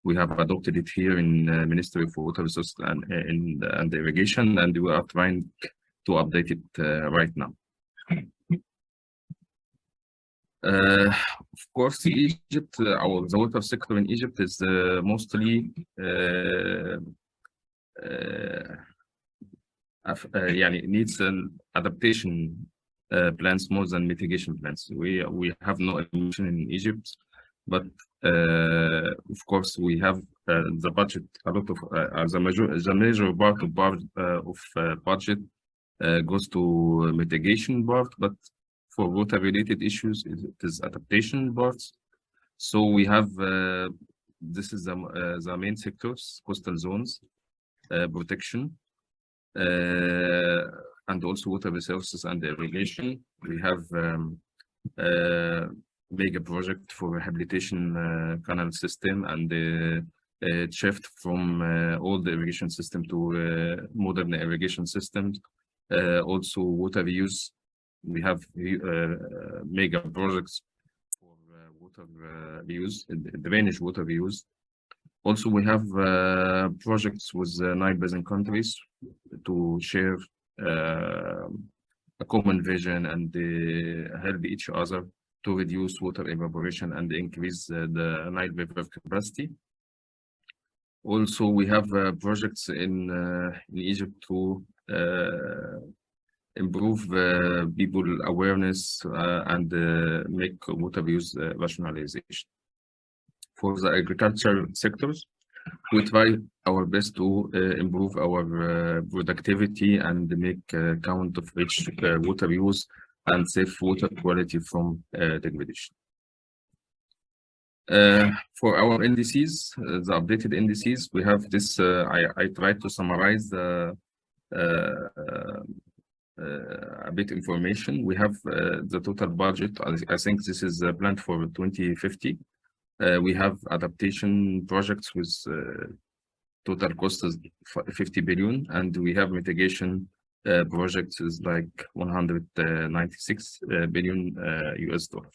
We have adopted it here in Ministry of Water Resources and Irrigation, and we are trying to update it right now. Of course, Egypt, the water sector in Egypt is mostly needs an adaptation plans more than mitigation plans. We have no emission in Egypt, but of course we have the budget. A lot of the major part of budget goes to mitigation part, but for water related issues it is adaptation parts. So we have this is the main sectors: coastal zones, protection, and also water resources and irrigation. We have mega project for rehabilitation canal system and shift from old irrigation system to modern irrigation systems. Also water reuse. We have mega projects for water reuse, drainage water reuse. Also, we have projects with Nile Basin countries to share a common vision and help each other to reduce water evaporation and increase the Nile River capacity. Also, we have projects in Egypt to improve people awareness and make water use rationalization. For the agriculture sectors, we try our best to improve our productivity and make count of each water use and save water quality from degradation. For our NDCs, the updated NDCs, we have this. I tried to summarize a bit information. We have the total budget. I think this is planned for 2050. We have adaptation projects with total cost is 50 billion, and we have mitigation projects is like 196 billion US dollars.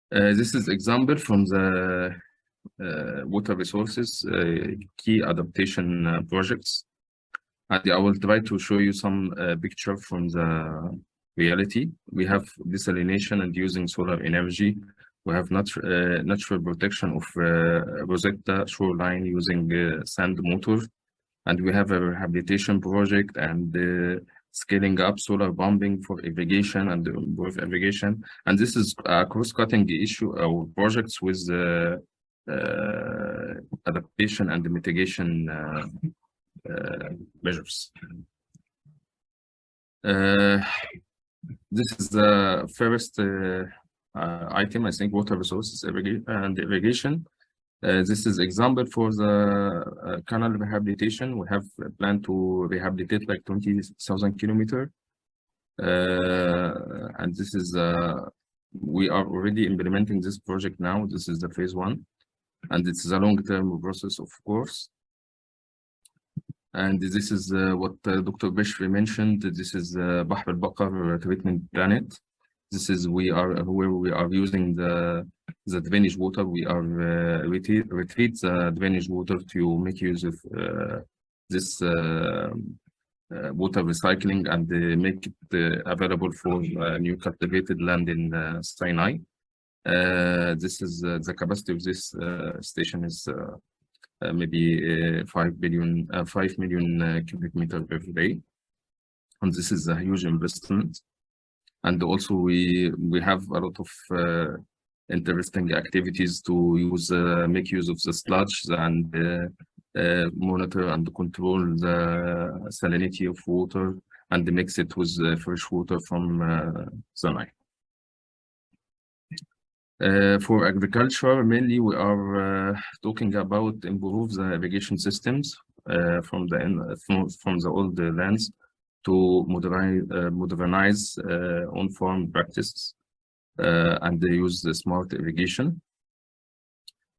This is example from the water resources key adaptation projects. And I will try to show you some picture from the reality. We have desalination and using solar energy. We have natural protection of Rosetta shoreline using sand motor. And we have a rehabilitation project and scaling up solar pumping for irrigation and improve irrigation. And this is a cross-cutting issue of projects with adaptation and mitigation measures. This is the first item, I think, water resources and irrigation. This is example for the canal rehabilitation. We have a plan to rehabilitate like 20,000 kilometers. And this is we are already implementing this project now. This is the phase 1, and it's a long-term process, of course. And this is what Dr. Bishri mentioned. This is Bahr al-Baqar treatment plant. This is where we are using the drainage water. We are retreat the drainage water to make use of this water recycling and make it available for new cultivated land in Sinai. This is the capacity of this station is maybe 5 million cubic meter every day, and this is a huge investment. And also we have a lot of interesting activities to use make use of the sludge and monitor and control the salinity of water and mix it with fresh water from Sinai. For agriculture, mainly we are talking about improve the irrigation systems from the old lands to modernize on-farm practices and they use the smart irrigation.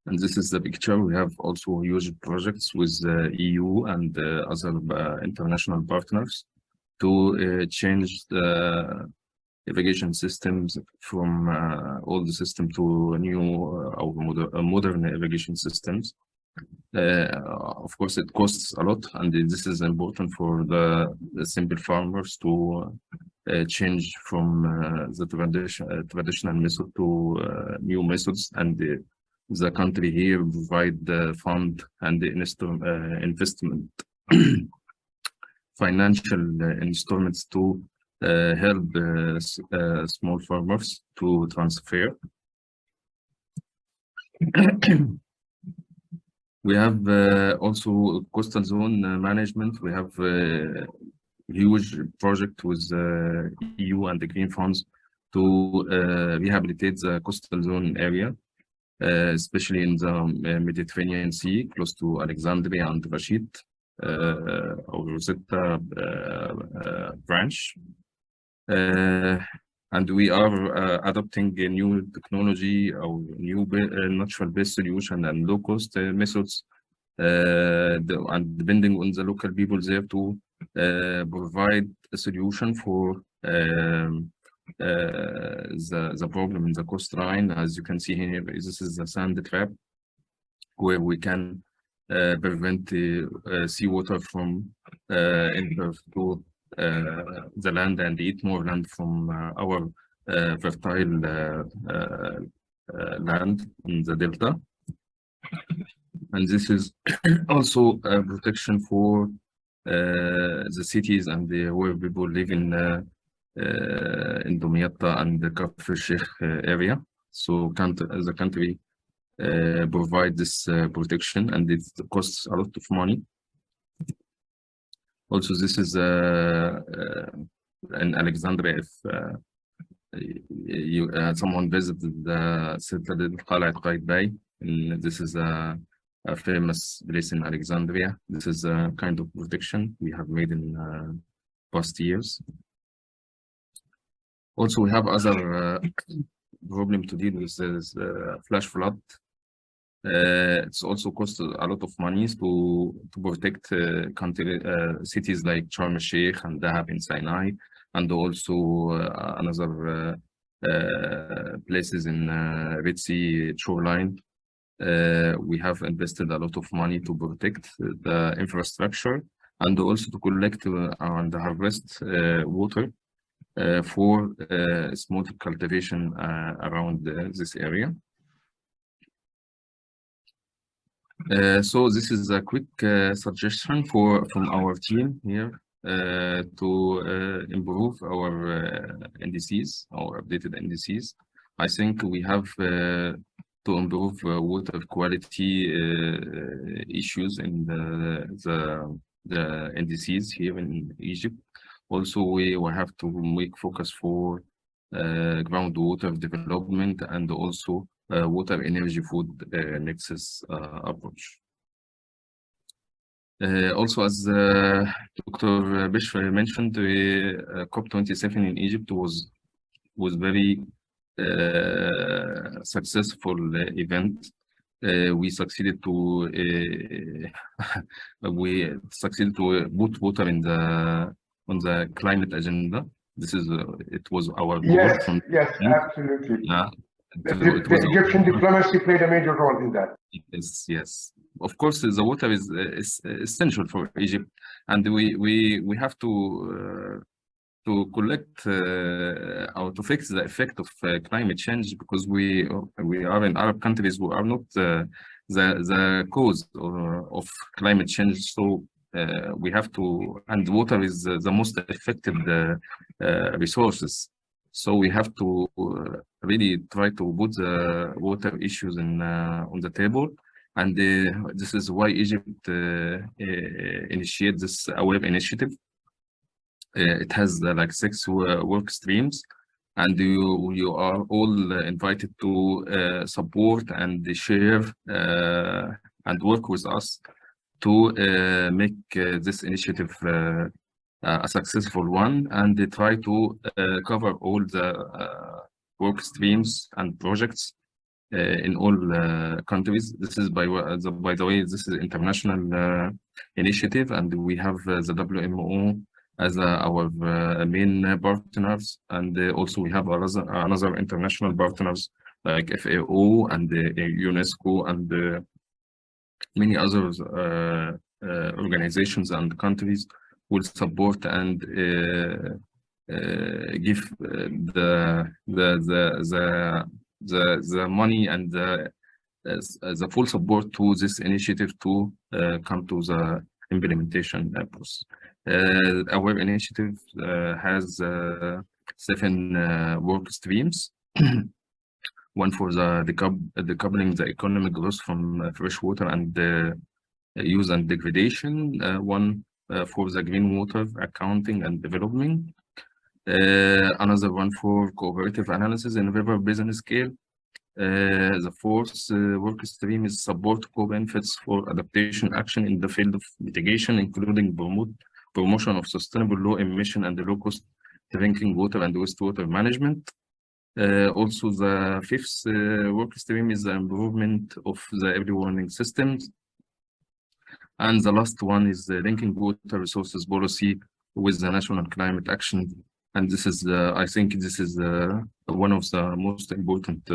And this is the picture. We have also huge projects with EU and other international partners to change the irrigation systems from old system to new modern irrigation systems. Of course, it costs a lot, and this is important for the simple farmers to change from the traditional method to new methods, and the country here provide the fund and the investment financial instruments to help small farmers to transfer. We have also coastal zone management. We have a huge project with EU and the green funds to rehabilitate the coastal zone area, especially in the Mediterranean Sea, close to Alexandria and Rashid, or Rosetta branch. And we are adopting a new technology or new natural-based solution and low-cost methods, and depending on the local people there to provide a solution for the problem in the coastline. As you can see here, this is a sand trap where we can prevent the seawater from entering to the land and eat more land from our fertile land in the delta. And this is also a protection for the cities and where people live in Dumyata and the Kafr Sheikh area. So the country provide this protection, and it costs a lot of money. Also, this is in Alexandria. If someone visited the Citadel Qalat Qaitbay, this is a famous place in Alexandria. This is a kind of protection we have made in past years. Also, we have other problem to deal with this flash flood. It's also cost a lot of money to protect cities like Sharm el-Sheikh and Dahab in Sinai, and also another places in Red Sea shoreline. We have invested a lot of money to protect the infrastructure and also to collect and harvest water for small cultivation around this area. So this is a quick suggestion from our team here to improve our NDCs, our updated NDCs. I think we have to improve water quality issues in the NDCs here in Egypt. Also, we will have to make focus for groundwater development and also water, energy, food nexus approach. Also, as Dr. Bishr mentioned, COP27 in Egypt was very successful event. We succeeded to put water on the climate agenda. This is it was our goal.
Yes, yes, absolutely.
Yeah.
The Egyptian diplomacy played a major role in that.
Yes, yes. Of course, the water is essential for Egypt, and we have to collect or to fix the effect of climate change, because we are in Arab countries who are not the cause of climate change. So we have to, and water is the most affected resources. So we have to really try to put the water issues on the table, and this is why Egypt initiated this AWARE initiative. It has like 6 work streams, and you are all invited to support and share and work with us to make this initiative a successful one, and they try to cover all the work streams and projects in all countries. This is by the way, this is an international initiative, and we have the WMO as our main partners, and also we have another international partners like FAO and UNESCO and many other organizations and countries will support and give the money and the full support to this initiative to come to the implementation process. Our initiative has 7 work streams. One for decoupling the economic growth from fresh water and use and degradation. One for the green water accounting and development. Another one for cooperative analysis in river basin scale. The 4th work stream is support co-benefits for adaptation action in the field of mitigation, including promotion of sustainable low emission and low cost drinking water and wastewater management. Also, the 5th work stream is the improvement of the early warning systems. And the last one is the linking water resources policy with the national climate action. And this is, I think this is one of the most important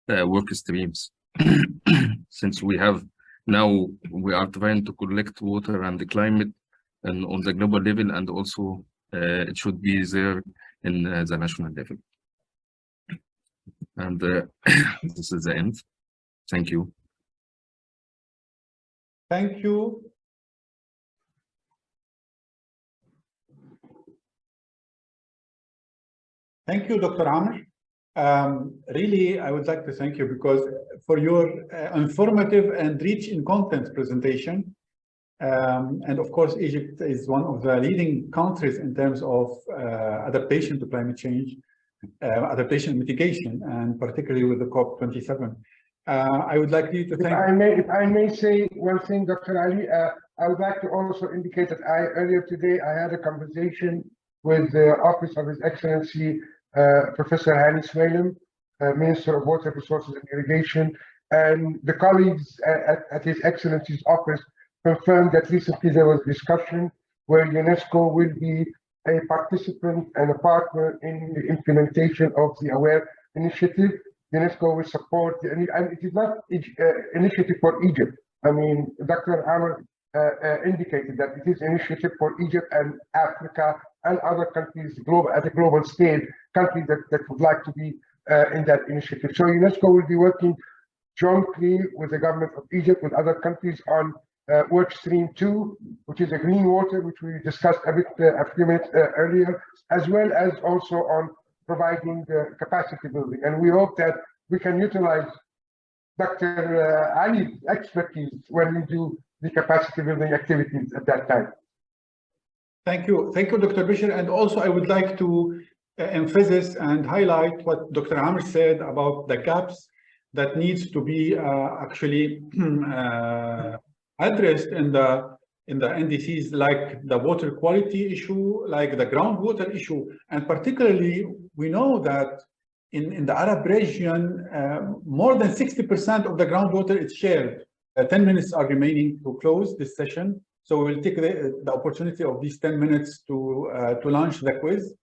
work streams. Since we are trying to collect water and the climate and on the global level, and also it should be there in the national level. And this is the end. Thank you.
Thank you. Thank you, Dr. Amr. Really, I would like to thank you because for your informative and rich in content presentation. And of course, Egypt is one of the leading countries in terms of adaptation to climate change, adaptation and mitigation, and particularly with the COP27. I would like you to thank.
If I may say one thing, Dr. Ali, I would like to also indicate that earlier today I had a conversation with the Office of His Excellency Professor Hani Swalem, Minister of Water Resources and Irrigation, and the colleagues at His Excellency's office confirmed that recently there was discussion where UNESCO will be a participant and a partner in the implementation of the AWARE initiative. UNESCO will support, and it is not initiative for Egypt. I mean, Dr. Amr indicated that it is initiative for Egypt and Africa and other countries at a global scale, countries that would like to be in that initiative. So UNESCO will be working jointly with the government of Egypt, with other countries on work stream 2, which is a green water, which we discussed a few minutes earlier, as well as also on providing capacity building. And we hope that we can utilize Dr. Ali's expertise when we do the capacity building activities at that time.
Thank you, Dr. Bishr. And also I would like to emphasize and highlight what Dr. Amr said about the gaps that needs to be actually addressed in the NDCs, like the water quality issue, like the groundwater issue, and particularly we know that in the Arab region, more than 60% of the groundwater is shared. 10 minutes are remaining to close this session, so we will take the opportunity of these 10 minutes to launch the quiz.